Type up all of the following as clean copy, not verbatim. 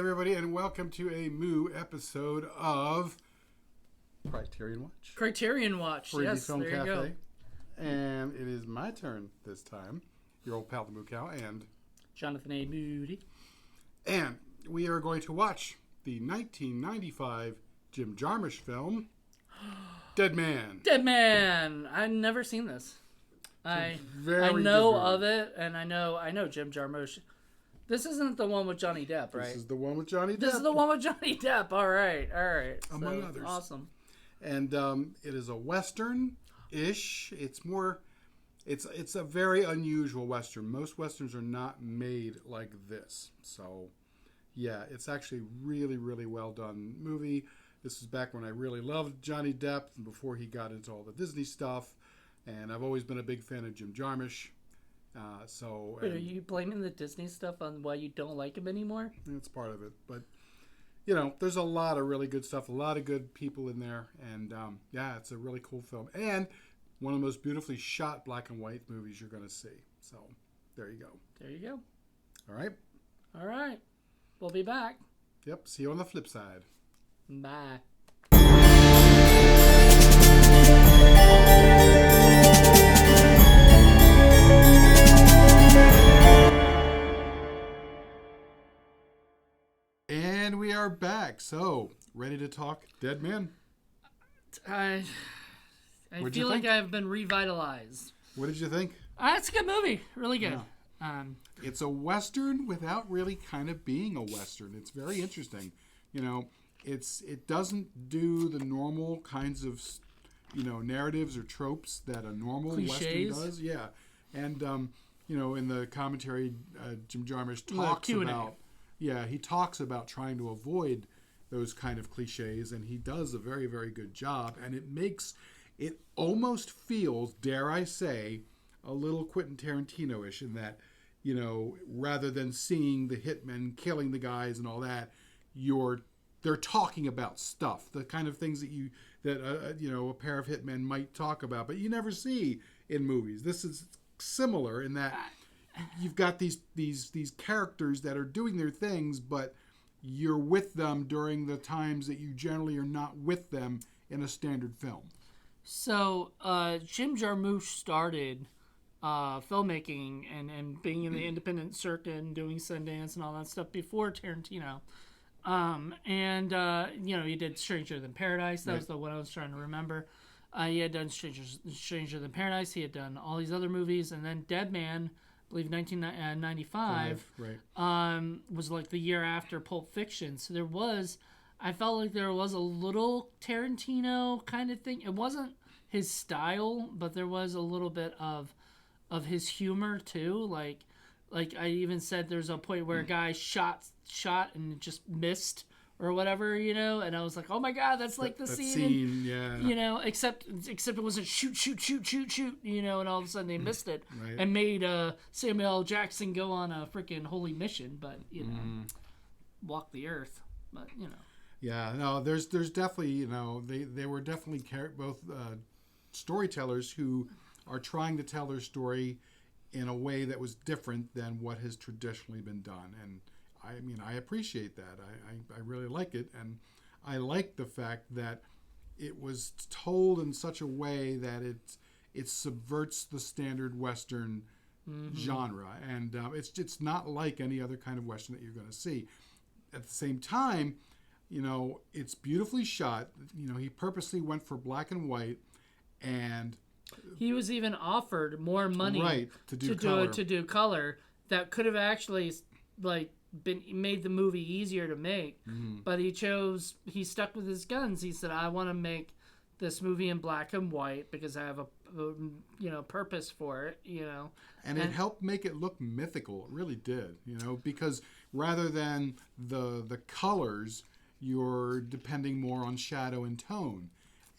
Everybody, and welcome to a Moo episode of Criterion Watch. Criterion Watch, for yes, Film there Cafe. you go. And it is my turn this time. Your old pal, the Moo Cow, and Jonathan A. Moody. And we are going to watch the 1995 Jim Jarmusch film, Dead Man. Dead Man! I've never seen this. I know of it, and I know Jim Jarmusch. This isn't the one with Johnny Depp, right? This is the one with Johnny Depp. This is the one with Johnny Depp. All right. Among others. Awesome. And it is a Western-ish. It's more... It's a very unusual Western. Most Westerns are not made like this. So, yeah, it's actually really, really well done movie. This is back when I really loved Johnny Depp before he got into all the Disney stuff. And I've always been a big fan of Jim Jarmusch. Wait, are you blaming the Disney stuff on why you don't like him anymore? It's part of it. But, you know, there's a lot of really good stuff, a lot of good people in there. And, yeah, it's a really cool film. And one of the most beautifully shot black and white movies you're going to see. So, there you go. There you go. All right. We'll be back. Yep. See you on the flip side. Bye. And we are back. So, ready to talk Dead Man? I feel like I've been revitalized. What did you think? It's a good movie. Really good. Yeah. It's a Western without really kind of being a Western. It's very interesting. You know, it doesn't do the normal kinds of, you know, narratives or tropes that a normal cliches. Western does. Yeah. And, you know, in the commentary, Jim Jarmusch talks about... Yeah, he talks about trying to avoid those kind of cliches, and he does a very, very good job. And it almost feels, dare I say, a little Quentin Tarantino-ish in that, you know, rather than seeing the hitmen killing the guys and all that, they're talking about stuff, the kind of things that you know, a pair of hitmen might talk about, but you never see in movies. This is similar in that you've got these characters that are doing their things, but you're with them during the times that you generally are not with them in a standard film. So, Jim Jarmusch started filmmaking and being in the independent circuit and doing Sundance and all that stuff before Tarantino. You know, he did Stranger Than Paradise. That was the one I was trying to remember. He had done Stranger Than Paradise. He had done all these other movies. And then Dead Man, I believe 1995, was like the year after Pulp Fiction. So I felt like there was a little Tarantino kind of thing. It wasn't his style, but there was a little bit of his humor too. Like I even said, there's a point where a guy shot and just missed or whatever, you know, and I was like, oh my god, that's like the scene, yeah. You know, except it wasn't shoot, you know, and all of a sudden they missed it and made Samuel L. Jackson go on a freaking holy mission, but you know, walk the earth, but you know. Yeah, no, there's definitely, you know, they were definitely both storytellers who are trying to tell their story in a way that was different than what has traditionally been done, and I mean, I appreciate that. I really like it, and I like the fact that it was told in such a way that it subverts the standard Western genre, and it's not like any other kind of Western that you're going to see. At the same time, you know, it's beautifully shot. You know, he purposely went for black and white, and he was even offered more money to do color that could have actually like made the movie easier to make, but he stuck with his guns. He said, I want to make this movie in black and white because I have a you know, purpose for it, you know. And it helped make it look mythical. It really did, you know, because rather than the colors, you're depending more on shadow and tone,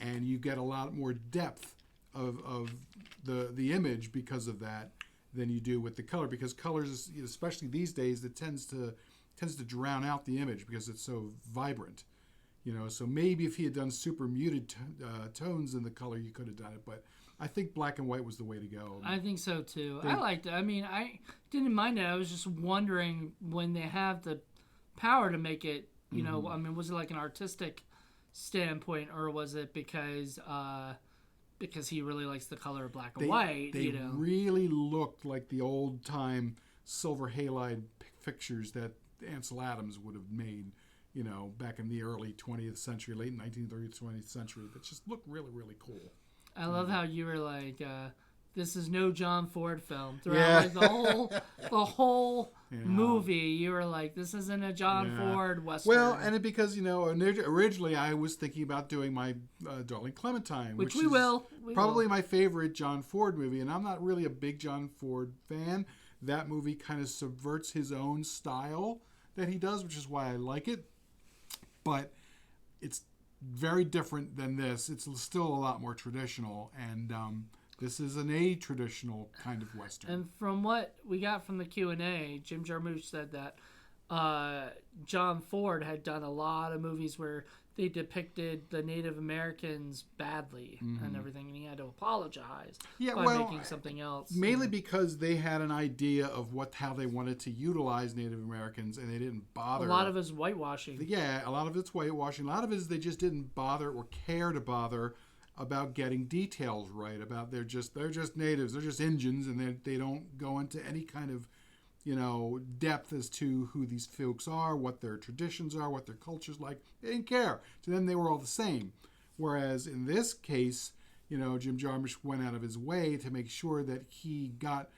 and you get a lot more depth of the image because of that than you do with the color, because colors, especially these days, it tends to drown out the image because it's so vibrant, you know. So maybe if he had done super muted tones in the color, you could have done it, but I think black and white was the way to go. I think so too. I liked it. I mean, I didn't mind it. I was just wondering when they have the power to make it, you know, I mean, was it like an artistic standpoint, or was it because he really likes the color of black and white? They really looked like the old time silver halide pictures that Ansel Adams would have made, you know, back in the early 20th century, late 19th, 20th century. That just looked really, really cool. I love how you were like, this is no John Ford film. Throughout like, the whole movie, you were like, this isn't a John Ford Western. Well, and because, you know, originally I was thinking about doing my Darling Clementine. Which we will. Probably my favorite John Ford movie, and I'm not really a big John Ford fan. That movie kind of subverts his own style that he does, which is why I like it. But it's very different than this. It's still a lot more traditional, and this is an a-traditional kind of Western. And from what we got from the Q&A, Jim Jarmusch said that John Ford had done a lot of movies where they depicted the Native Americans badly and everything, and he had to apologize by making something else. Mainly because they had an idea of how they wanted to utilize Native Americans, and they didn't bother. A lot of it's whitewashing. Yeah, a lot of it's whitewashing. A lot of it is they just didn't bother or care to bother about getting details right. About they're just natives, they're just Indians, and they don't go into any kind of, you know, depth as to who these folks are, what their traditions are, what their culture's like. They didn't care. To them, they were all the same. Whereas in this case, you know, Jim Jarmusch went out of his way to make sure that he got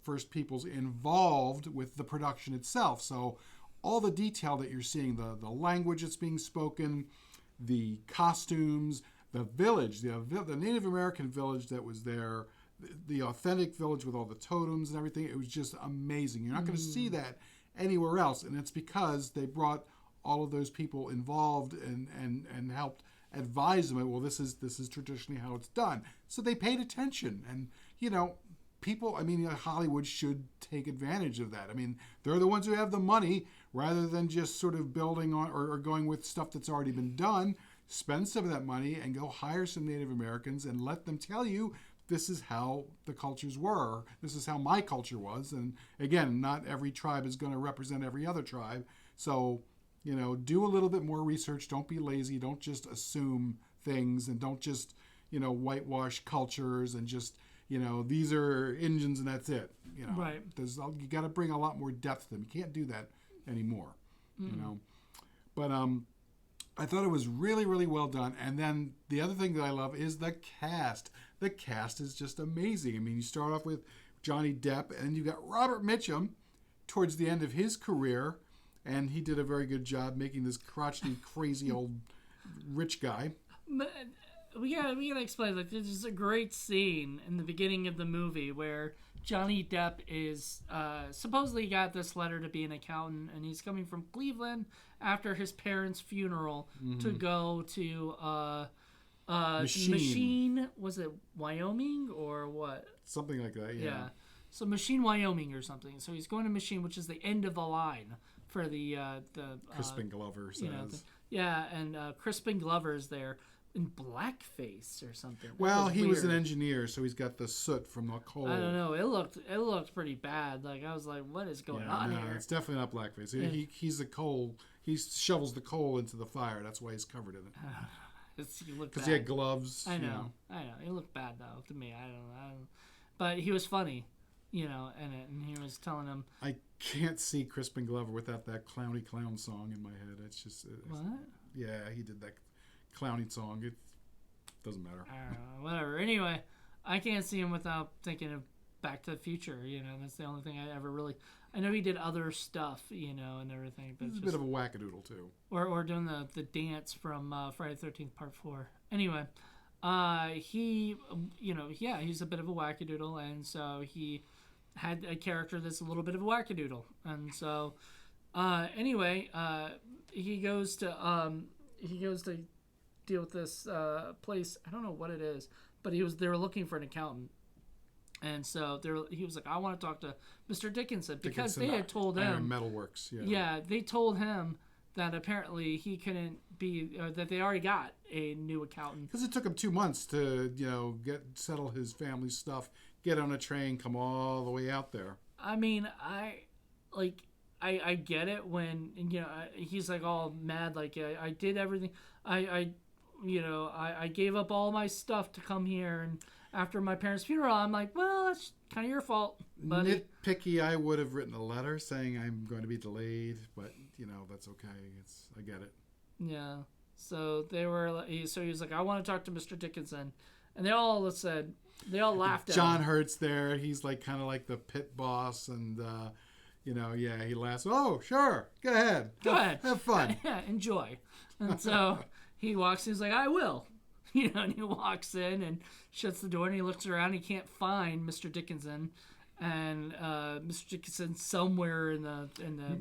First Peoples involved with the production itself. So all the detail that you're seeing, the language that's being spoken, the costumes, the village, the Native American village that was there, the authentic village with all the totems and everything, it was just amazing. You're not going to see that anywhere else, and it's because they brought all of those people involved and helped advise them. Well, this is traditionally how it's done. So they paid attention, and you know, people. I mean, Hollywood should take advantage of that. I mean, they're the ones who have the money, rather than just sort of building on or going with stuff that's already been done. Spend some of that money and go hire some Native Americans and let them tell you, this is how the cultures were. This is how my culture was. And again, not every tribe is going to represent every other tribe. So, you know, do a little bit more research. Don't be lazy. Don't just assume things, and don't just, you know, whitewash cultures and just, you know, these are Indians and that's it. You know, right. You got to bring a lot more depth to them. You can't do that anymore, you know. But I thought it was really, really well done. And then the other thing that I love is the cast. The cast is just amazing. I mean, you start off with Johnny Depp, and you got Robert Mitchum towards the end of his career, and he did a very good job making this crotchety, crazy old rich guy. We gotta explain. Like, there's a great scene in the beginning of the movie where Johnny Depp is supposedly got this letter to be an accountant, and he's coming from Cleveland after his parents' funeral to go to Machine. Was it Wyoming or what? Something like that. Yeah. So Machine, Wyoming, or something. So he's going to Machine, which is the end of the line for the Crispin Glover says. And Crispin Glover's there in blackface or something. Well, he was an engineer, so he's got the soot from the coal. I don't know. It looked pretty bad. Like, I was like, what is going on here? It's definitely not blackface. He's the coal. He shovels the coal into the fire. That's why he's covered in it. Because he had gloves. I know. He looked bad though to me. I don't know. But he was funny, you know, in it, and he was telling him. I can't see Crispin Glover without that clowny clown song in my head. It's just. What? Yeah, he did that clowny song. It doesn't matter. I don't know, whatever. Anyway, I can't see him without thinking of Back to the Future. You know, that's the only thing I ever really. I know he did other stuff, you know, and everything, but he's a bit of a wackadoodle too. Or doing the dance from Friday the 13th Part 4. Anyway, he, you know, he's a bit of a wackadoodle, and so he had a character that's a little bit of a wackadoodle, and so anyway, he goes to deal with this place. I don't know what it is, but they were looking for an accountant. And so he was like, I want to talk to Mr. Dickinson, because they had told him Iron Metalworks. Yeah, they told him that apparently he couldn't be, that they already got a new accountant. Because it took him 2 months to, you know, settle his family stuff, get on a train, come all the way out there. I mean, I I get it when, you know, he's like all mad, like, I did everything. I gave up all my stuff to come here, and after my parents' funeral, I'm like, well, that's kind of your fault, buddy. Nitpicky, I would have written a letter saying I'm going to be delayed, but, you know, that's okay. I get it. Yeah. So he was like, I want to talk to Mr. Dickinson. And they all laughed at John him. Hurt's there. He's like kind of like the pit boss, and he laughs. Oh, sure, go ahead, have fun. Yeah, enjoy. And so he walks. He's like, I will, and he walks in and shuts the door, and he looks around. He can't find Mr. Dickinson, and Mr. Dickinson's somewhere in the.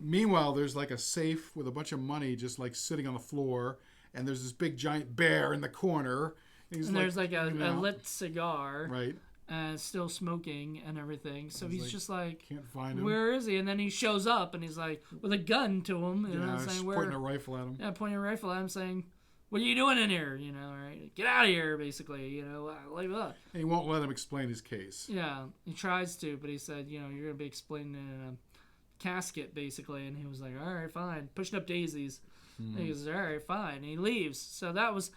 Meanwhile, there's like a safe with a bunch of money just like sitting on the floor, and there's this big giant bear in the corner. And there's like a lit cigar, right? And still smoking and everything. So he's just like, can't find him. Where is he? And then he shows up and he's like with a gun to him, saying, pointing a rifle at him. Yeah, pointing a rifle at him, saying, "What are you doing in here? Right? Get out of here!" Basically, like that. And he won't let him explain his case. Yeah, he tries to, but he said, you're gonna be explaining it in a casket, basically. And he was like, all right, fine, pushing up daisies. And he goes, all right, fine. And he leaves. So that was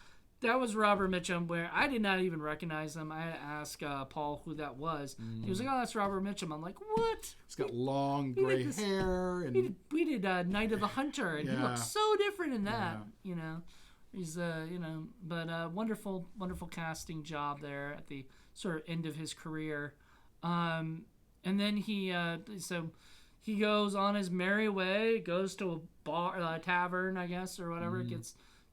Robert Mitchum, where I did not even recognize him. I had to ask Paul who that was. He was like, oh, that's Robert Mitchum. I'm like, what? He's got long gray hair. And we did Night of the Hunter, and he looked so different in that, He's, but wonderful, wonderful casting job there at the sort of end of his career. And then he goes on his merry way, goes to a bar, a tavern, I guess, or whatever,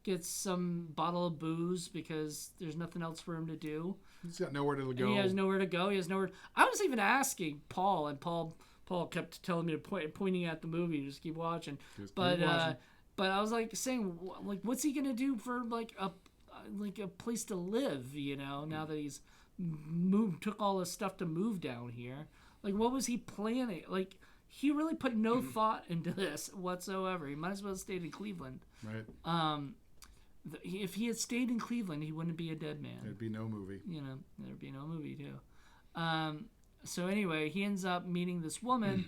gets some bottle of booze because there's nothing else for him to do. He's got nowhere to go. He has nowhere to go. I was even asking Paul, and Paul kept telling me to pointing at the movie, just keep watching. But I was like saying, like, what's he gonna do for like a place to live? Now that he's took all his stuff to move down here. Like, what was he planning? Like, he really put no thought into this whatsoever. He might as well have stayed in Cleveland. Right. If he had stayed in Cleveland, he wouldn't be a dead man. There'd be no movie. There'd be no movie, too. So anyway, he ends up meeting this woman.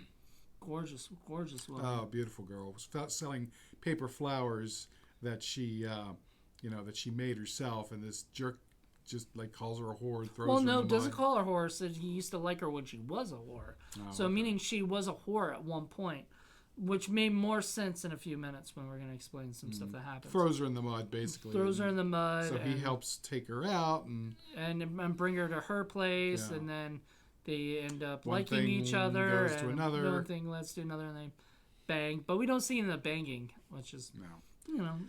Gorgeous woman. Oh, beautiful girl. Was selling paper flowers that she made herself, and this jerk just like calls her a whore and throws her in the mud. Doesn't call her a whore. Said he used to like her when she was a whore. Meaning she was a whore at one point. Which made more sense in a few minutes when we're going to explain some stuff that happens. Throws her in the mud, basically. Throws her in the mud. So he helps take her out and bring her to her place, and then they end up liking each other. Goes to another. One thing leads to another, and they bang. But we don't see the banging, which is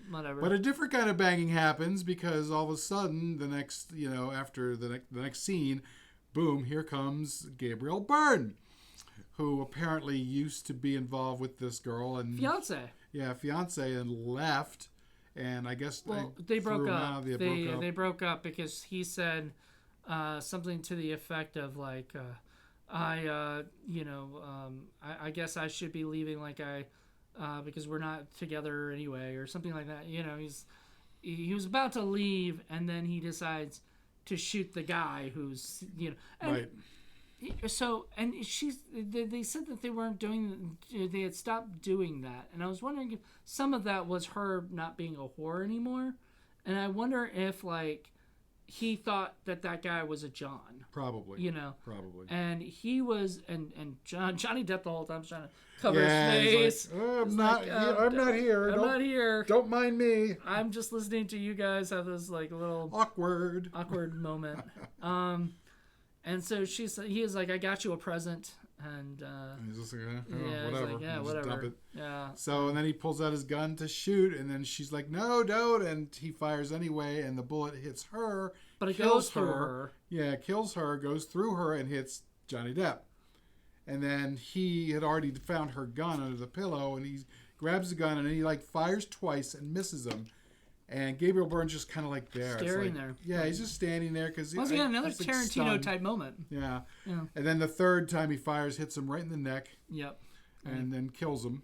whatever. But a different kind of banging happens because all of a sudden, the next after the next scene, boom, here comes Gabriel Byrne, who apparently used to be involved with this girl and fiance, and left, and I guess they broke up. They broke up because he said something to the effect of like, I guess I should be leaving, like because we're not together anyway, or something like that. He was about to leave, and then he decides to shoot the guy who's right. So, and they said that they weren't they had stopped doing that. And I was wondering if some of that was her not being a whore anymore. And I wonder if, like, he thought that guy was a John. Probably. Probably. And he was, and Johnny Depp the whole time was trying to cover his face. Like, I'm not here. I'm not here. Don't mind me. I'm just listening to you guys have this, like, little... Awkward moment. And so he is like, I got you a present, and he's just like, whatever. Dump it. Yeah. So and then he pulls out his gun to shoot, and then she's like, no, don't, and he fires anyway, and the bullet hits her, but it goes through her. Yeah, kills her, goes through her, and hits Johnny Depp. And then he had already found her gun under the pillow, and he grabs the gun, and he like fires twice and misses him. And Gabriel Byrne's just kind of like there. Staring there. Yeah, he's just standing there because once again another Tarantino-type moment. Yeah. And then the third time he fires, hits him right in the neck. Yep. And then kills him.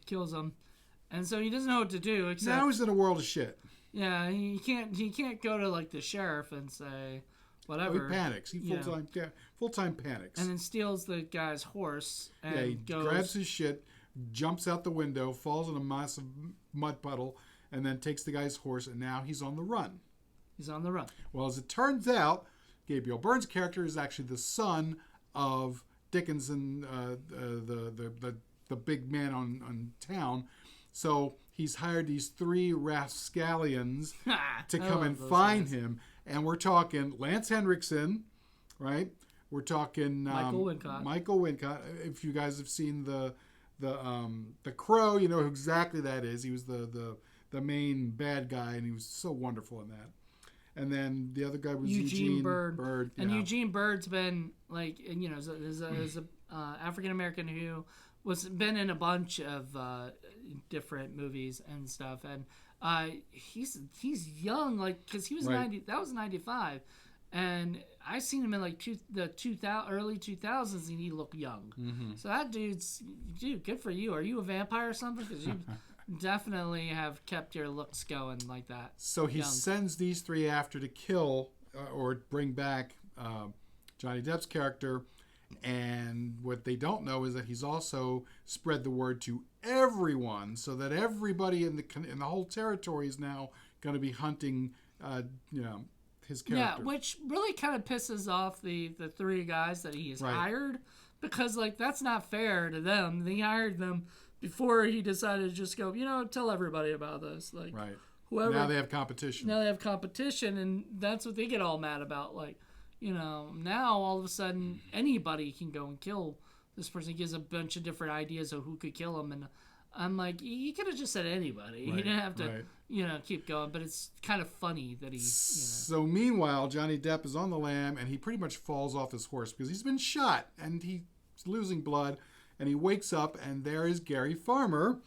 And so he doesn't know what to do except... Now he's in a world of shit. Yeah, he can't go to like the sheriff and say whatever. Oh, he panics. He full-time panics. And then steals the guy's horse and he grabs his shit, jumps out the window, falls in a massive mud puddle, and then takes the guy's horse, and now he's on the run. He's on the run. Well, as it turns out, Gabriel Byrne's character is actually the son of Dickinson, the big man on town. So he's hired these 3 rapscallions to come and find him. And we're talking Lance Henriksen, right? We're talking Michael Wincott. Michael Wincott. If you guys have seen the Crow, you know who exactly that is. He was the main bad guy, and he was so wonderful in that. And then the other guy was Eugene Bird. And Eugene Bird's been like, you know, is a African American who been in a bunch of different movies and stuff, and he's young, like, because he was 90. That was 95, and I seen him in like early 2000s, and he looked young. Mm-hmm. So that dude, good for you. Are you a vampire or something? Because you definitely have kept your looks going like that. So he sends these 3 after to kill or bring back Johnny Depp's character. And what they don't know is that he's also spread the word to everyone, so that everybody in the whole territory is now going to be hunting, his character. Yeah, which really kind of pisses off the 3 guys that he has hired, because like that's not fair to them. He hired them before he decided to just go, tell everybody about this. Like, whoever. Now they have competition. And that's what they get all mad about. Like, now all of a sudden anybody can go and kill this person. He gives a bunch of different ideas of who could kill him, and I'm like, you could have just said anybody. You didn't have to, keep going. But it's kind of funny that he. So meanwhile, Johnny Depp is on the lam, and he pretty much falls off his horse because he's been shot and he's losing blood. And he wakes up, and there is Gary Farmer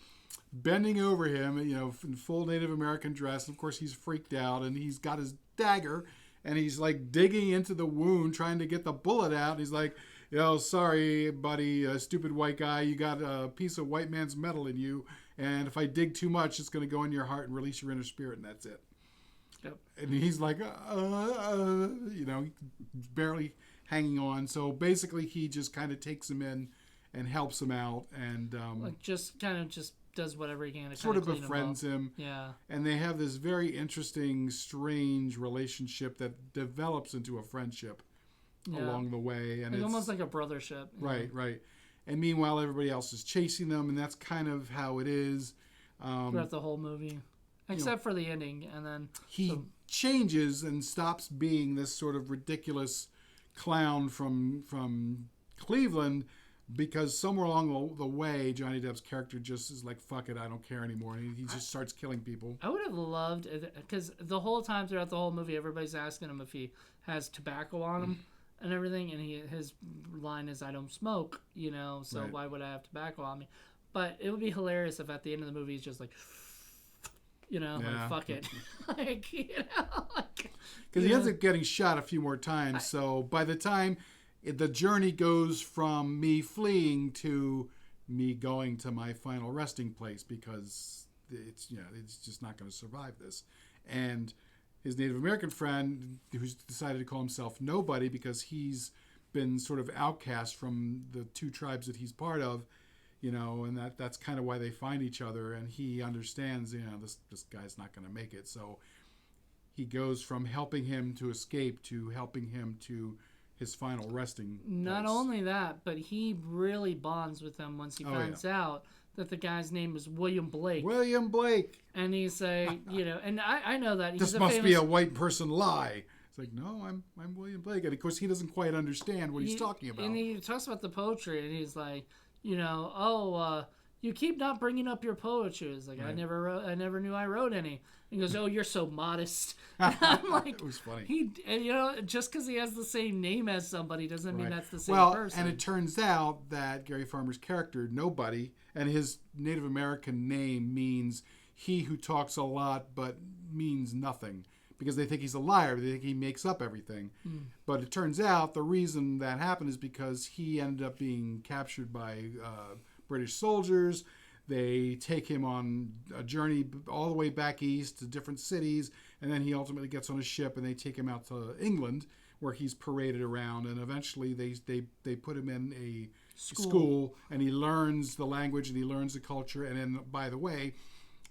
bending over him, in full Native American dress. Of course, he's freaked out, and he's got his dagger, and he's like digging into the wound, trying to get the bullet out. And he's like, sorry, buddy, stupid white guy, you got a piece of white man's metal in you, and if I dig too much, it's going to go in your heart and release your inner spirit, and that's it. Yep. And he's like, barely hanging on. So basically, he just kind of takes him in and helps him out, and just does whatever he can to sort of befriends him. Yeah. And they have this very interesting, strange relationship that develops into a friendship along the way, and it's almost like a brothership. Right. And meanwhile, everybody else is chasing them, and that's kind of how it is throughout the whole movie, except for the ending, and then he changes and stops being this sort of ridiculous clown from Cleveland. Because somewhere along the way, Johnny Depp's character just is like, fuck it, I don't care anymore. And he just starts killing people. I would have loved, because the whole time throughout the whole movie, everybody's asking him if he has tobacco on him and everything. And his line is, I don't smoke, so why would I have tobacco on me? But it would be hilarious if at the end of the movie, he's just like, like, fuck it. Because he ends up getting shot a few more times. So by the time the journey goes from me fleeing to me going to my final resting place, because it's just not going to survive this. And his Native American friend, who's decided to call himself Nobody because he's been sort of outcast from the 2 tribes that he's part of, and that's kind of why they find each other. And he understands, this guy's not going to make it. So he goes from helping him to escape to helping him to his final resting place. Not only that, but he really bonds with him once he finds out that the guy's name is William Blake. William Blake. And he's like, and I know that. This must be a white person lie. It's like, no, I'm William Blake. And of course, he doesn't quite understand what he's talking about. And he talks about the poetry, and he's like, you keep not bringing up your poetry. It's like, I never knew I wrote any. He goes, oh, you're so modest. I'm like, it was funny. Just because he has the same name as somebody doesn't mean that's the same person. And it turns out that Gary Farmer's character, Nobody, and his Native American name means he who talks a lot but means nothing, because they think he's a liar. They think he makes up everything. But it turns out the reason that happened is because he ended up being captured by British soldiers. They take him on a journey all the way back east to different cities, and then he ultimately gets on a ship, and they take him out to England, where he's paraded around, and eventually they put him in a school, and he learns the language and he learns the culture. And then, by the way,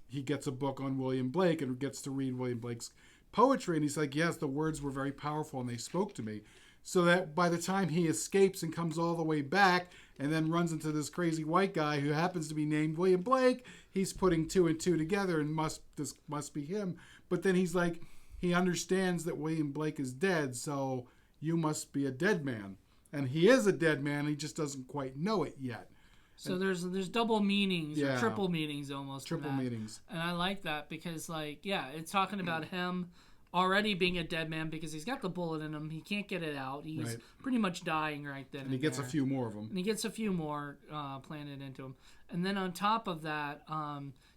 he gets a book on William Blake and gets to read William Blake's poetry. And he's like, yes, the words were very powerful and they spoke to me. So that by the time he escapes and comes all the way back and then runs into this crazy white guy who happens to be named William Blake, he's putting two and two together and this must be him. But then he's like, he understands that William Blake is dead, so you must be a dead man. And he is a dead man, he just doesn't quite know it yet. So there's double meanings, or triple meanings almost. Triple meanings. And I like that because, like, yeah, it's talking about him already being a dead man because he's got the bullet in him. He can't get it out. He's pretty much dying right then. And he gets a few more of them. And he gets a few more planted into him. And then on top of that,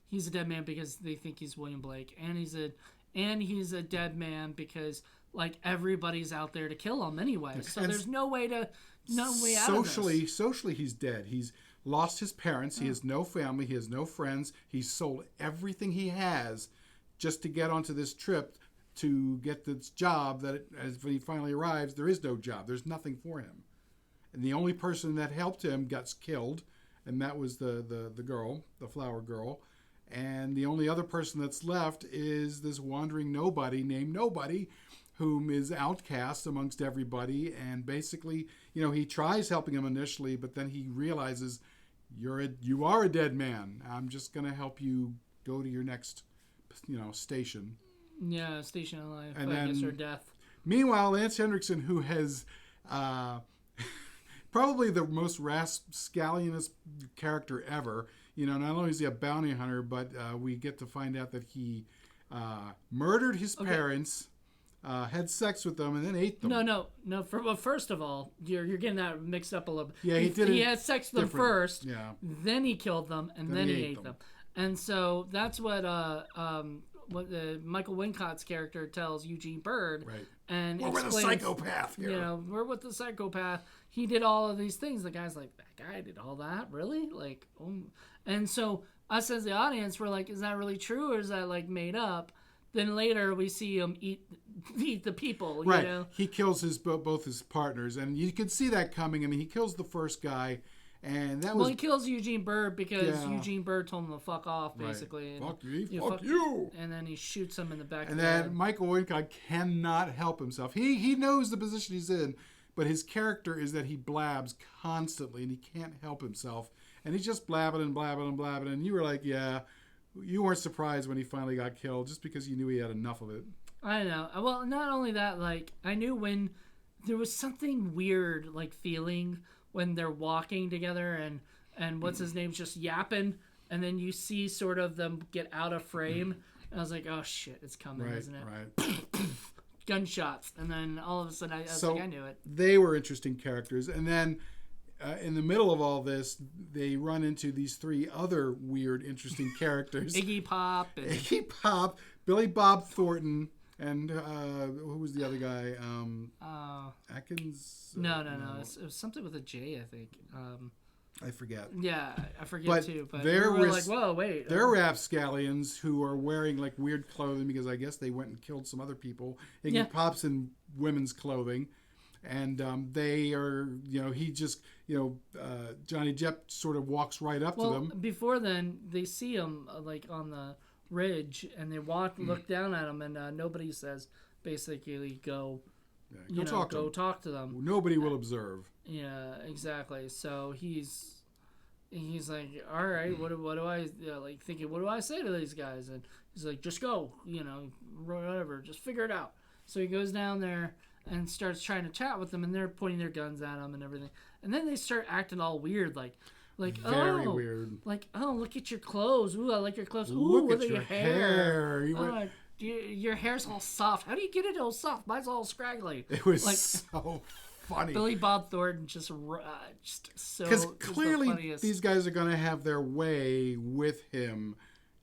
he's a dead man because they think he's William Blake, and he's a dead man because, like, everybody's out there to kill him anyway. So there's no way out of this. Socially, he's dead. He's lost his parents. He has no family. He has no friends. He's sold everything he has just to get onto this trip to get this job that, as when he finally arrives, there is no job. There's nothing for him. And the only person that helped him gets killed, and that was the girl, the flower girl. And the only other person that's left is this wandering nobody named Nobody, whom is outcast amongst everybody. And basically, he tries helping him initially, but then he realizes, you are a dead man. I'm just going to help you go to your next, station. Yeah, station of life, and I guess, or death. Meanwhile, Lance Henriksen, who has probably the most rascalionest character ever, not only is he a bounty hunter, but we get to find out that he murdered his parents, had sex with them, and then ate them. No. Well, first of all, you're getting that mixed up a little bit. Yeah, he did. He had sex with them first, then he killed them, and then he ate them. And so that's what Michael Wincott's character tells Eugene Bird. Right. And we're with a psychopath here. We're with the psychopath. He did all of these things. The guy's like, that guy did all that? Really? Like, oh. And so us as the audience, we're like, is that really true or is that, like, made up? Then later we see him eat the people, right. He kills both his partners, and you could see that coming. I mean, he kills the first guy, and that was... Well, he kills Eugene Bird because Eugene Bird told him to fuck off, basically. Right. And, fuck you! And then he shoots him in the back and of the head. And then Michael Wincott cannot help himself. He knows the position he's in, but his character is that he blabs constantly, and he can't help himself. And he's just blabbing and blabbing and blabbing, and you were like, yeah... You weren't surprised when he finally got killed just because you knew he had enough of it. I know. Well, not only that, like, I knew when there was something weird, like, feeling when they're walking together and what's his name's just yapping, and then you see sort of them get out of frame. And I was like, oh, shit, it's coming, isn't it? Right. Gunshots. And then all of a sudden, I was like, I knew it. They were interesting characters. And then... in the middle of all this, they run into these three other weird, interesting characters. Iggy Pop, Billy Bob Thornton, and who was the other guy? Atkins? No. It was something with a J, I think. I forget. Yeah, I forget too. But they're we were like, whoa, wait. They're rapscallions who are wearing like weird clothing because I guess they went and killed some other people. Iggy Pop's in women's clothing. And they are, he just, Johnny Depp sort of walks right up to them. Before then, they see him, like, on the ridge, and they look down at him, and nobody says, basically, go talk to them. Nobody will observe. Yeah, exactly. So he's like, all right, what do I, thinking, what do I say to these guys? And he's like, just go, whatever, just figure it out. So he goes down there and starts trying to chat with them, and they're pointing their guns at him and everything. And then they start acting all weird, like very weird. Like, oh, look at your clothes. Ooh, I like your clothes. Ooh, look at your hair. Your hair's all soft. How do you get it all soft? Mine's all scraggly. It was like, so funny. Billy Bob Thornton just so... Because clearly these guys are going to have their way with him.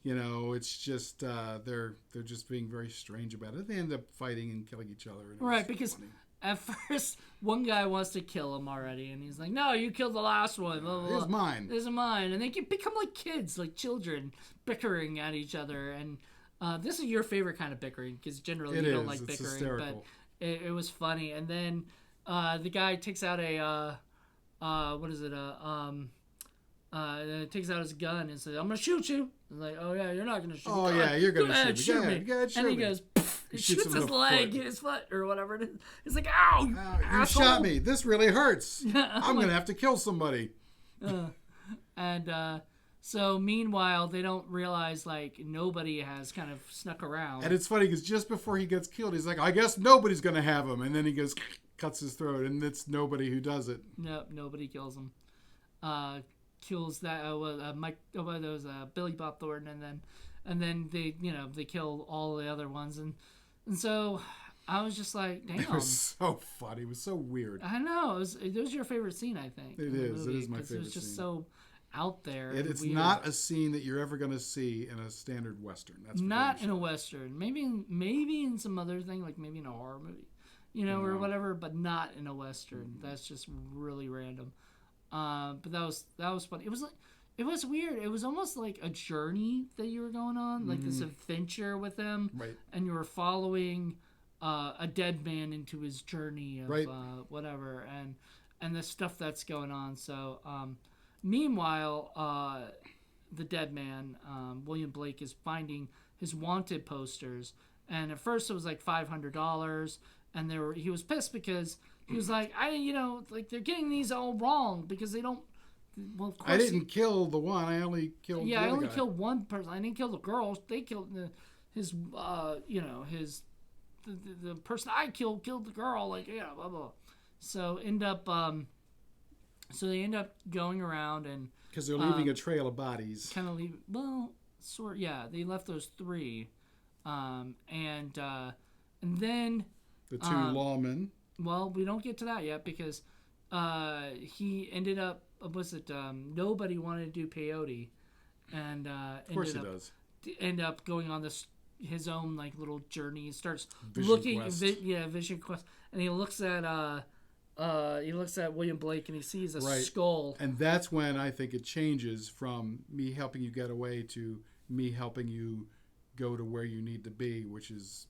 It's just they're just being very strange about it. They end up fighting and killing each other. Right, because at first one guy wants to kill him already, and he's like, "No, you killed the last one. Blah, blah, blah. It's mine. This is mine." And they can become like kids, like children, bickering at each other. And this is your favorite kind of bickering because generally you don't like bickering, hysterical. But it was funny. And then the guy takes out a what is it? Takes out his gun and says, "I'm gonna shoot you." I'm like, "Oh yeah, you're not gonna shoot me." Oh yeah, you're gonna shoot me. Go ahead, and he goes, he shoots his leg, his foot, or whatever it is. He's like, "Ow, you shot me. This really hurts. I'm gonna have to kill somebody." So meanwhile, they don't realize like nobody has kind of snuck around. And it's funny because just before he gets killed, he's like, "I guess nobody's gonna have him," and then he goes, cuts his throat, and it's nobody who does it. Nope, nobody kills him. Kills that Billy Bob Thornton, and then they kill all the other ones, and so I was just like, damn, it was so funny. It was so weird. I know it was your favorite scene, I think. It is. It is my favorite scene. It was just so out there. It's not a scene that you're ever going to see in a standard Western. That's not in a Western. Maybe in some other thing, like maybe in a horror movie, or whatever, but not in a Western. That's just really random. But that was funny. It was weird. It was almost like a journey that you were going on, like this adventure with him, right? And you were following a dead man into his journey of whatever, and the stuff that's going on. So, meanwhile, the dead man, William Blake, is finding his wanted posters, and at first it was like $500, and he was pissed because. He was like, they're getting these all wrong because they don't. Well, of course I didn't kill the one. I only killed. Yeah, I only killed one person. I didn't kill the girls. They killed the person I killed the girl. Like blah blah. So they end up going around and because they're leaving a trail of bodies. Kind of leave. Well, sort yeah. They left those 3, and then the 2 lawmen. Well, we don't get to that yet because he ended up, nobody wanted to do peyote, and of course end up going on his own like little journey. He starts Vision Quest, and he looks at William Blake and he sees a skull, and that's when I think it changes from me helping you get away to me helping you go to where you need to be, which is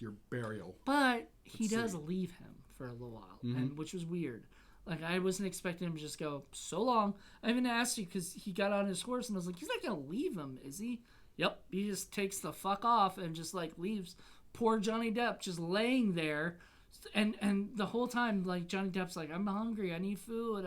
your burial. But he does leave him for a little while, and which was weird. Like, I wasn't expecting him to just go, so long. I even asked you because he got on his horse, and I was like, he's not going to leave him, is he? Yep. He just takes the fuck off and just, like, leaves poor Johnny Depp just laying there. And the whole time, like, Johnny Depp's like, I'm hungry. I need food.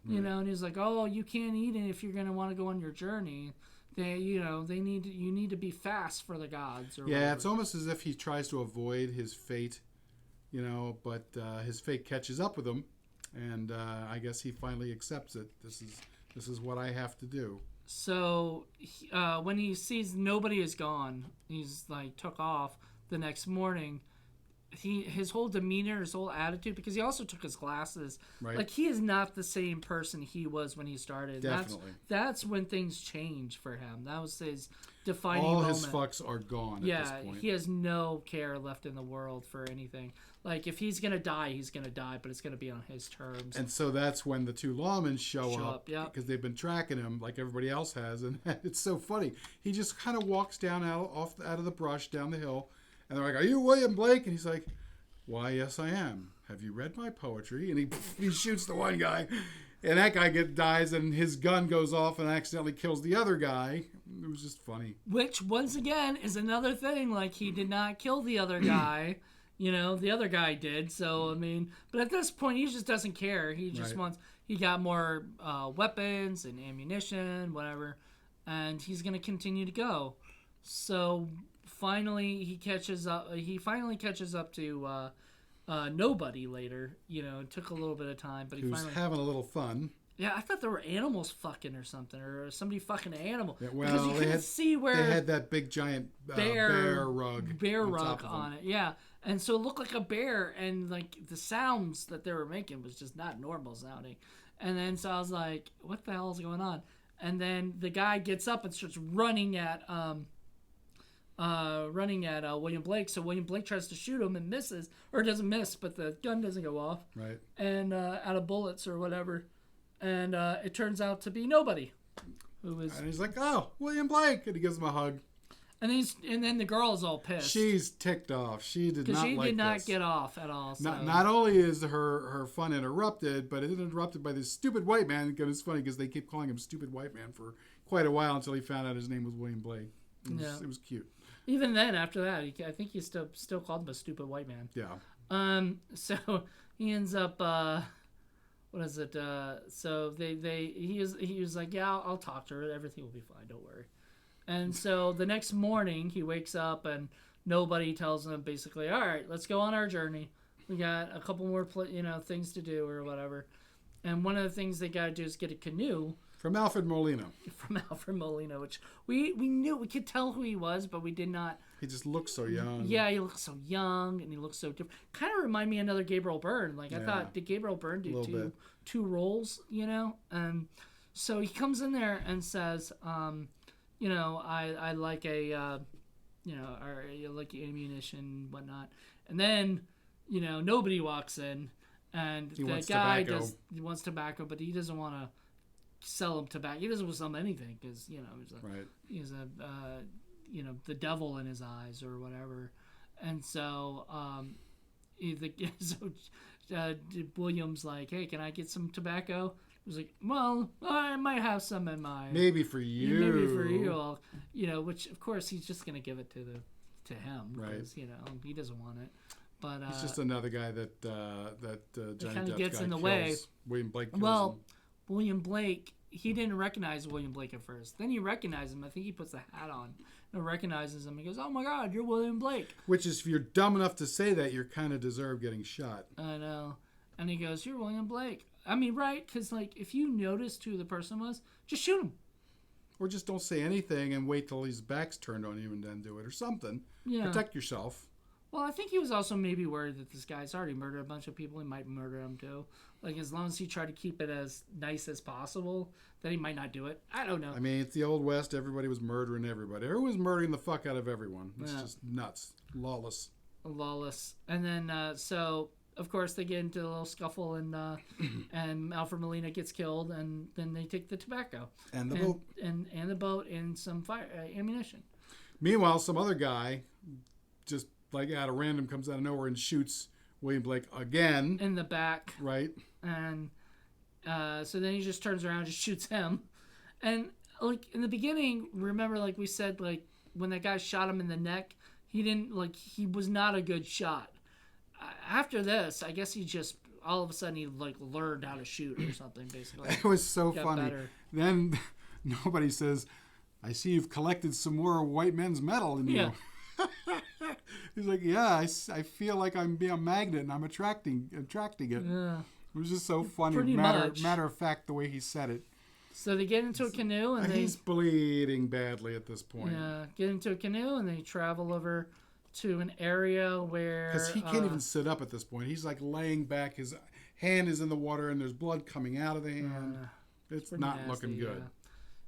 And he's like, oh, you can't eat it if you're going to want to go on your journey. You need to be fast for the gods. Or whatever. It's almost as if he tries to avoid his fate, but his fate catches up with him, and I guess he finally accepts it. This is what I have to do. So when he sees nobody is gone, he's like took off the next morning. His whole demeanor, his whole attitude, because he also took his glasses. Right. Like, he is not the same person he was when he started. Definitely. That's when things change for him. That was his defining moment. All his fucks are gone at this point. He has no care left in the world for anything. Like, if he's going to die, he's going to die, but it's going to be on his terms. And so that's when the 2 lawmen show up because they've been tracking him like everybody else has. And it's so funny. He just kind of walks down out of the brush down the hill. And they're like, are you William Blake? And he's like, why, yes, I am. Have you read my poetry? And he shoots the one guy. And that guy dies, and his gun goes off and accidentally kills the other guy. It was just funny. Which, once again, is another thing. Like, he did not kill the other guy. The other guy did. So, I mean, but at this point, he just doesn't care. He just wants, he got more weapons and ammunition, whatever. And he's going to continue to go. So, finally, he finally catches up to nobody later. It took a little bit of time, but he was having a little fun. Yeah, I thought there were animals fucking or something, or somebody fucking an animal. Yeah, well, because you couldn't see where they had that big giant bear rug on it. Yeah, and so it looked like a bear, and like the sounds that they were making was just not normal sounding. And then so I was like, "What the hell is going on?" And then the guy gets up and starts running at William Blake. So William Blake tries to shoot him and misses, or doesn't miss, but the gun doesn't go off. Right. And out of bullets or whatever. And it turns out to be nobody. And he's like, oh, William Blake. And he gives him a hug. And then the girl is all pissed. She's ticked off. She did not like this. Because she did not get off at all. So. Not only is her fun interrupted, but it's interrupted by this stupid white man. Because it's funny because they keep calling him stupid white man for quite a while until he found out his name was William Blake. It was cute. Even then, after that, I think he still called him a stupid white man. Yeah. So he ends up. What is it? So he was like, yeah, I'll talk to her. Everything will be fine. Don't worry. And so the next morning he wakes up and nobody tells him basically, all right, let's go on our journey. We got a couple more things to do or whatever. And one of the things they got to do is get a canoe. From Alfred Molina. Which we knew, we could tell who he was, but we did not. He just looks so young. Yeah, he looks so young and he looks so different. Kind of remind me of another Gabriel Byrne. Like I thought, did Gabriel Byrne do two roles, So he comes in there and says, I like or like ammunition, whatnot. And then, nobody walks in, and the guy wants tobacco, but he doesn't want to sell him tobacco. He doesn't want to sell him anything because he's the devil in his eyes or whatever. And so, William's like, hey, can I get some tobacco? He was like, well, I might have some in mind. Maybe for you. Which of course he's just gonna give it to him, because he doesn't want it. But he's just another guy that Johnny kind of Depp gets guy in the kills. way. William Blake kills him. William Blake, he didn't recognize William Blake at first. Then he recognized him. I think he puts the hat on and recognizes him. He goes, oh my God, you're William Blake. Which is, if you're dumb enough to say that, you kind of deserve getting shot. I know. And he goes, you're William Blake. I mean, right? Because, if you noticed who the person was, just shoot him. Or just don't say anything and wait till his back's turned on you and then do it or something. Yeah. Protect yourself. Well, I think he was also maybe worried that this guy's already murdered a bunch of people. He might murder him too. As long as he tried to keep it as nice as possible, then he might not do it. I don't know. I mean, it's the Old West. Everybody was murdering everybody. Everyone was murdering the fuck out of everyone. It's just nuts. Lawless. And then, so, of course, they get into a little scuffle and Alfred Molina gets killed, and then they take the tobacco. And the boat. And the boat and some fire ammunition. Meanwhile, some other guy just at a random comes out of nowhere and shoots William Blake again. In the back. Right. And so then he just turns around and just shoots him. And, in the beginning, remember, we said, when that guy shot him in the neck, he didn't, he was not a good shot. After this, I guess he just, all of a sudden, he, learned how to shoot or something, basically. It was so funny. Better. Then nobody says, I see you've collected some more white men's metal in you. He's like, yeah, I feel like I'm being a magnet and I'm attracting it. Yeah. It was just so funny. Pretty much. Matter of fact, the way he said it. So they get into a canoe and he's bleeding badly at this point. Yeah, get into a canoe and they travel over to an area where... Because he can't even sit up at this point. He's laying back. His hand is in the water and there's blood coming out of the hand. It's not nasty, looking good. Yeah.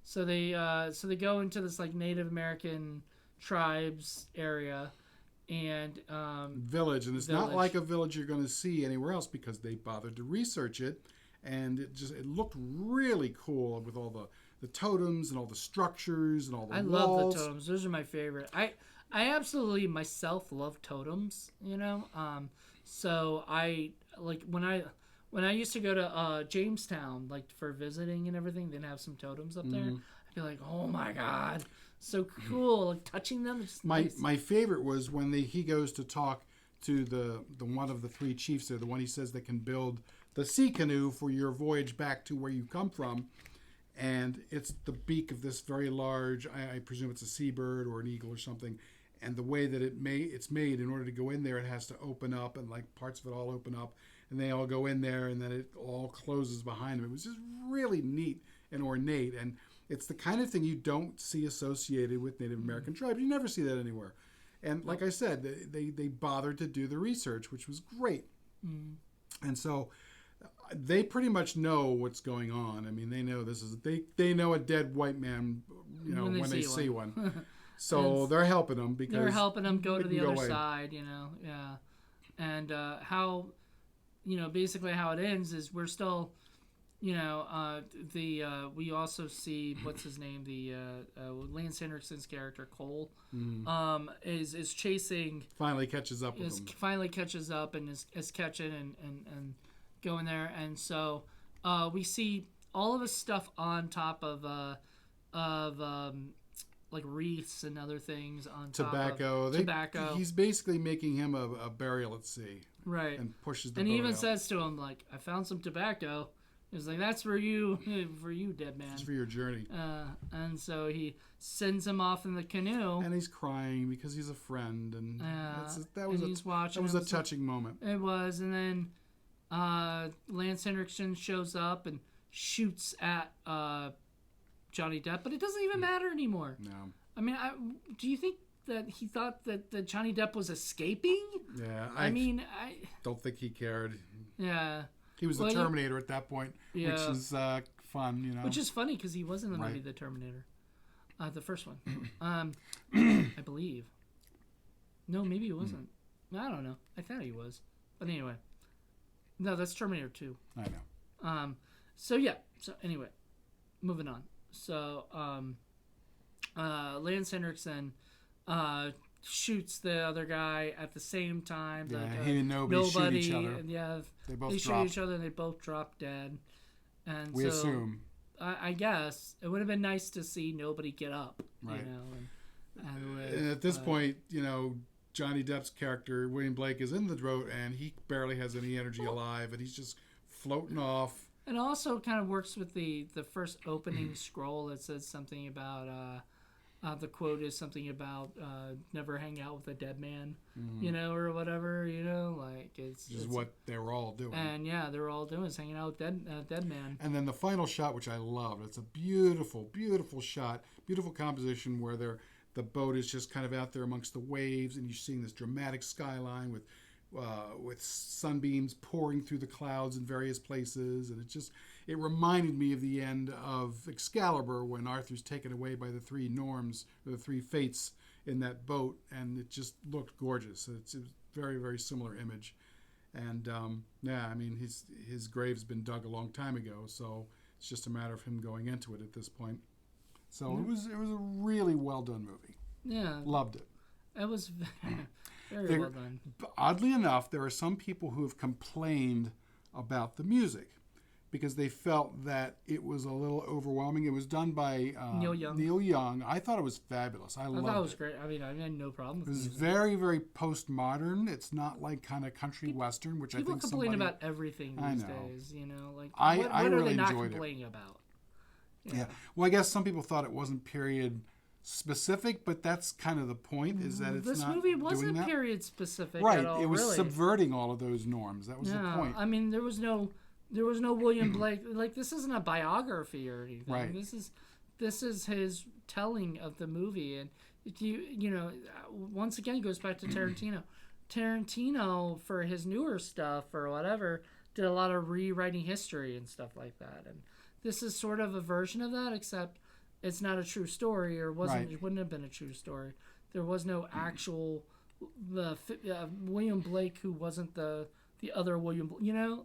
So they go into this Native American tribes area and village, and it's not like a village you're going to see anywhere else because they bothered to research it, and it looked really cool with all the totems and all the structures and all the walls. I love the totems. Those are my favorite. I absolutely myself love totems, so I when I used to go to Jamestown for visiting and everything, they'd have some totems up there. I'd be like, oh my God, so cool! Touching them. My favorite was when he goes to talk to the one of the three chiefs there, the one he says that can build the sea canoe for your voyage back to where you come from, and it's the beak of this very large, I presume it's a seabird or an eagle or something, and the way that it's made, in order to go in there, it has to open up, and parts of it all open up, and they all go in there, and then it all closes behind them. It was just really neat and ornate, and it's the kind of thing you don't see associated with Native American tribes. You never see that anywhere. And like I said, they bothered to do the research, which was great. And so they pretty much know what's going on. I mean, they know they know a dead white man, when they see one. So they're helping them because they're helping them go to the other side, yeah. And how, basically how it ends is we're still we also see what's his name, the Lance Henriksen's character Cole, is chasing. Finally catches up with him. Finally catches up and is catching and going there, and so we see all of his stuff on top of like wreaths and other things on tobacco. Top of tobacco. He's basically making him a burial at sea. Right. And pushes the and boat he even out. says to him, like, I found some tobacco. He's like, that's for you, dead man. It's for your journey. And so he sends him off in the canoe. And he's crying because he's a friend. And that was a touching moment. It was. And then Lance Henriksen shows up and shoots at Johnny Depp. But it doesn't even matter anymore. No. I mean, do you think that he thought that Johnny Depp was escaping? Yeah. I don't think he cared. Yeah. He was the Terminator at that point, which is fun, Which is funny because he was in the movie The Terminator, the first one, I believe. No, maybe he wasn't. I don't know. I thought he was, but anyway, no, that's Terminator 2. I know. So anyway, moving on. So Lance Henriksen shoots the other guy at the same time. Yeah, he and nobody shoot each other. Yeah, they shoot each other and they both drop dead. And we assume. I guess it would have been nice to see nobody get up. Right. And and at this point, Johnny Depp's character William Blake is in the boat and he barely has any energy alive, and he's just floating off. It also kind of works with the first opening scroll that says something about. The quote is something about never hang out with a dead man, or whatever, like it's what they were all doing. And they were all doing is hanging out with dead man. And then the final shot, which I love, it's a beautiful, beautiful shot, beautiful composition where the boat is just kind of out there amongst the waves, and you're seeing this dramatic skyline with sunbeams pouring through the clouds in various places, and it reminded me of the end of Excalibur when Arthur's taken away by the three Norms, or the three Fates in that boat, and it just looked gorgeous. It's a very, very similar image. And his grave's been dug a long time ago, so it's just a matter of him going into it at this point. So it was a really well done movie. Yeah, loved it. It was very well done. Oddly enough, there are some people who have complained about the music because they felt that it was a little overwhelming. It was done by Neil Young. I thought it was fabulous. I loved it. I thought it was great. I mean, I had no problem with it. It was very, very postmodern. It's not like kind of country western, which I think people complain about everything these days. Like I what really are they not enjoyed complaining about? Yeah. Well, I guess some people thought it wasn't period specific, but that's kind of the point, is that it's this not movie wasn't doing that. Period specific right. at all. It was really subverting all of those norms. That was the point. I mean, there was no William Blake. Like, this isn't a biography or anything. Right. This is his telling of the movie, and once again it goes back to Tarantino. Tarantino, for his newer stuff or whatever, did a lot of rewriting history and stuff like that, and this is sort of a version of that, except it's not a true story, or wasn't. Right. It wouldn't have been a true story. There was no actual William Blake who wasn't the other William.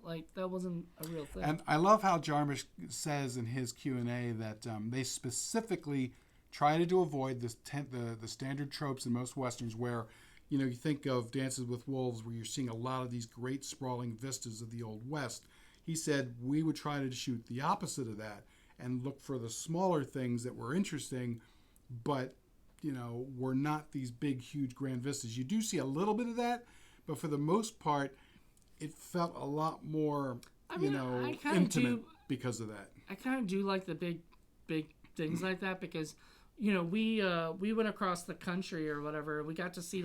Like, that wasn't a real thing. And I love how Jarmusch says in his Q&A that they specifically try to avoid the standard tropes in most westerns where, you think of Dances with Wolves, where you're seeing a lot of these great sprawling vistas of the Old West. He said we would try to shoot the opposite of that and look for the smaller things that were interesting, but, were not these big, huge, grand vistas. You do see a little bit of that, but for the most part, it felt a lot more, intimate because of that. I kind of do like the big things like that because, we went across the country or whatever. We got to see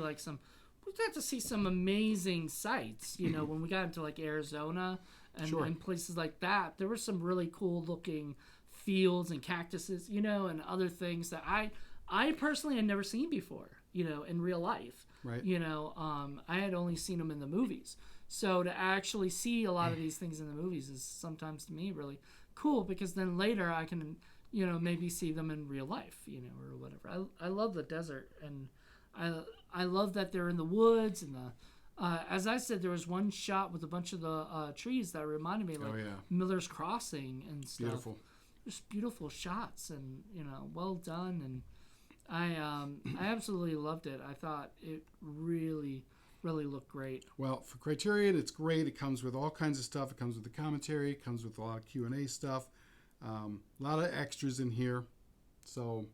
some amazing sights, when we got into like Arizona and places like that. There were some really cool looking fields and cactuses, and other things that I personally had never seen before, in real life. Right. I had only seen them in the movies. So to actually see a lot of these things in the movies is sometimes to me really cool, because then later I can, maybe see them in real life, or whatever. I love the desert, and I love that they're in the woods and As I said, there was one shot with a bunch of the trees that reminded me, like Miller's Crossing and stuff. Beautiful. Just beautiful shots, and well done. And I absolutely loved it. I thought it really, really looked great. Well, for Criterion, it's great. It comes with all kinds of stuff. It comes with the commentary. It comes with a lot of Q&A stuff. A lot of extras in here. So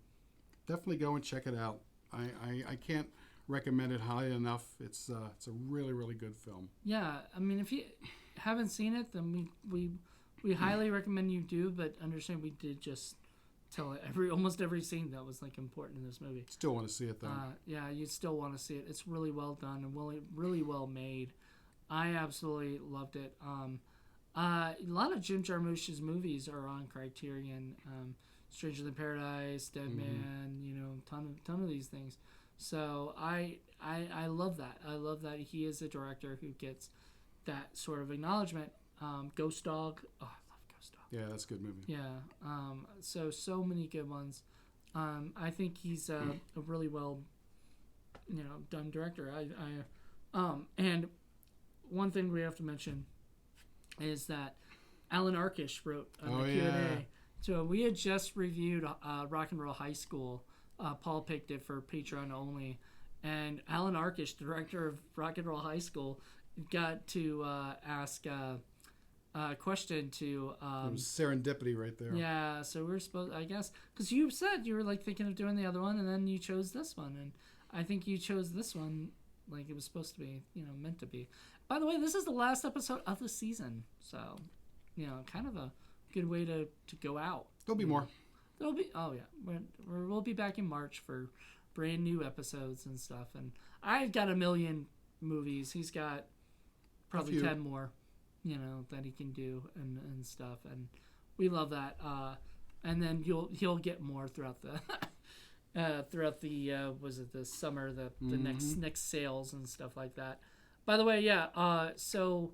definitely go and check it out. I can't recommend it highly enough. It's a really, really good film. Yeah, I mean, if you haven't seen it, then we highly recommend you do. But understand, we did just tell almost every scene that was like important in this movie. Still want to see it though. Yeah, you still want to see it. It's really well done and really well made. I absolutely loved it. A lot of Jim Jarmusch's movies are on Criterion. Stranger Than Paradise, Dead Man, ton of these things. So I love that. I love that he is a director who gets that sort of acknowledgement. Ghost Dog. Oh, I love Ghost Dog. Yeah, that's a good movie. Yeah. So many good ones. I think he's a really well, done director. And one thing we have to mention is that Alan Arkish wrote the Q&A. Yeah. So we had just reviewed Rock and Roll High School. Paul picked it for Patreon only, and Alan Arkish, director of Rock and Roll High School, got to ask a question to. It was serendipity right there. Yeah, so we're supposed, I guess, because you said you were like thinking of doing the other one, and then you chose this one, and I think you chose this one like it was supposed to be, meant to be. By the way, this is the last episode of the season, so kind of a good way to go out. There'll be more. There'll be, we'll be back in March for brand new episodes and stuff. And I've got a million movies. He's got probably 10 more, that he can do and stuff. And we love that. And then he'll get more throughout the was it the summer, the next sales and stuff like that. By the way, so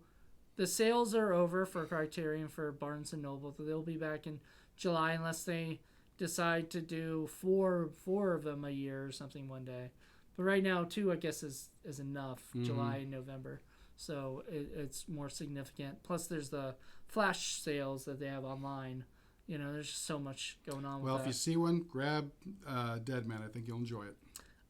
the sales are over for Criterion for Barnes & Noble. They'll be back in July unless they decide to do four of them a year or something one day. But right now, 2, I guess, is enough, July and November. So it's more significant. Plus, there's the flash sales that they have online. There's just so much going on with that. Well, if you see one, grab Dead Man. I think you'll enjoy it.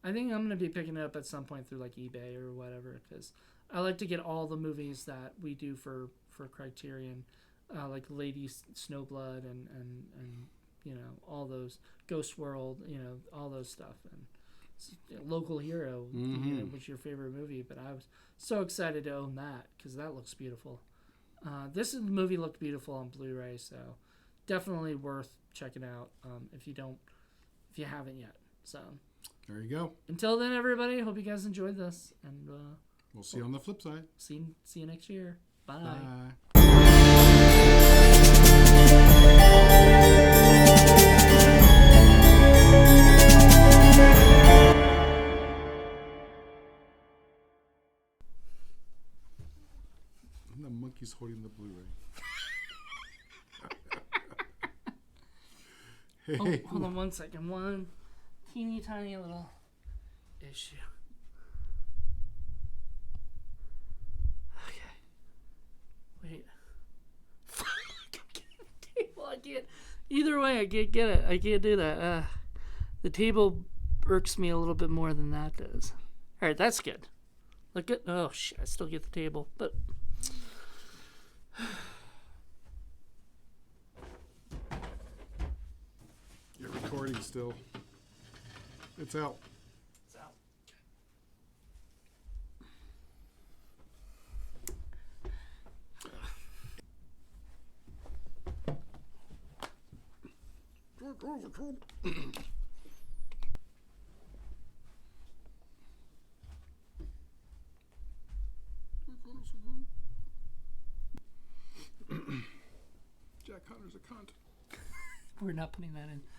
I think I'm going to be picking it up at some point through like eBay or whatever, because I like to get all the movies that we do for Criterion, like Lady Snowblood and all those, Ghost World, all those stuff, and Local Hero, was your favorite movie, but I was so excited to own that because that looks beautiful. This movie looked beautiful on Blu-ray, so definitely worth checking out if you haven't yet. So there you go. Until then, everybody, hope you guys enjoyed this, and we'll see you on the flip side. See you next year. Bye. Bye. The monkey's holding the Blu-ray. Hey. Hold on one second. One teeny tiny little issue. Okay. Wait. I can't get the table. I can't. Either way, I can't get it. I can't do that. The table irks me a little bit more than that does. All right, that's good. Look at. Oh shit! I still get the table, but. You're recording still. It's out. It's out. Jack Hunter's a cunt. We're not putting that in there.